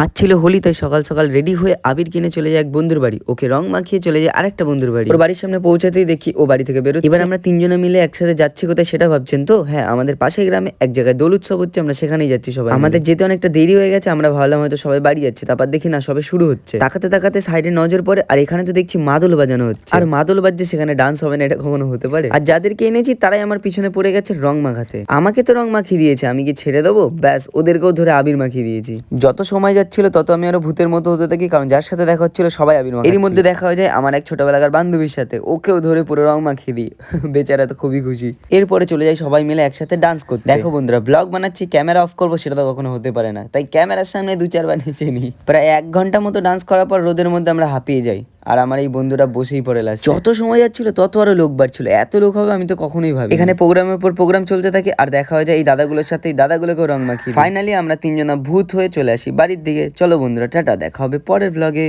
আজ ছিল হোলি, তাই সকাল সকাল রেডি হয়ে আবির কিনে চলে যায় এক বন্ধুর বাড়ি, ওকে রং মাখিয়ে চলে যায় আরেকটা বন্ধুর বাড়ি। ওর বাড়ির সামনে পৌঁছাতেই দেখি ও বাড়ি থেকে বেরোচ্ছে। এবার আমরা তিনজনে মিলে একসাথে যাচ্ছি কোথায় সেটা ভাবছেন তো? হ্যাঁ, আমাদের পাশের গ্রামে এক জায়গায় দোল উৎসব হচ্ছে, আমরা সেখানেই যাচ্ছি সবাই। আমাদের যেতে অনেকটা দেরি হয়ে গেছে, আমরা ভাবলাম হয়তো সবাই বাড়ি যাচ্ছে, তারপর দেখি না সবে শুরু হচ্ছে। তাকাতে তাকাতে সাইডে নজর পড়ে, আর এখানে তো দেখছি মাদল বাজানো হচ্ছে। আর মাদল বাজছে, সেখানে ডান্স হবে না এটা কখনো হতে পারে? আর যাদেরকে এনেছি তারাই আমার পিছনে পড়ে গেছে রং মাখাতে। আমাকে তো রং মাখিয়ে দিয়েছে, আমি কি ছেড়ে দেবো? ব্যাস, ওদেরকেও ধরে আবির মাখিয়ে দিয়েছি। যত সময় যাচ্ছিল তত আমি আরো ভূতের মতো হতে থাকি, কারণ যার সাথে দেখা হচ্ছিল সবাই আবির মাখাচ্ছিল। এর মধ্যে দেখা হয়ে যায় আমার এক ছোটবেলাকার বান্ধবীর সাথে, ওকেও ধরে পুরো রং মাখিয়ে দিই। বেচারা তো খুবই খুশি। এরপরে চলে যাই সবাই মিলে একসাথে ডান্স করতে। দেখো বন্ধুরা, ব্লগ বানাচ্ছি, ক্যামেরা অফ করবো সেটা তো কখনো হতে পারে না, তাই ক্যামেরার সামনে দু চারবার নেচে নিই। প্রায় 1 ঘন্টা মতো ডান্স করার পর রোদের মধ্যে আমরা হাঁপিয়ে যাই, আর আমার এই বন্ধুরা বসেই পড়ে লাস্টে। যত সময় যাচ্ছিল তত আরো লোক বাড়ছিল, এত লোক হবে আমি তো কখনোই ভাবি। এখানে প্রোগ্রামের পর প্রোগ্রাম চলতে থাকে, আর দেখা হয়ে যায় এই দাদাগুলোর সাথে, এই দাদাগুলোকেও রং মাখিয়ে। ফাইনালি আমরা তিনজনা ভূত হয়ে চলে আসি বাড়ির দিকে। চলো বন্ধুরা, টাটা, দেখা হবে পরের ব্লগে।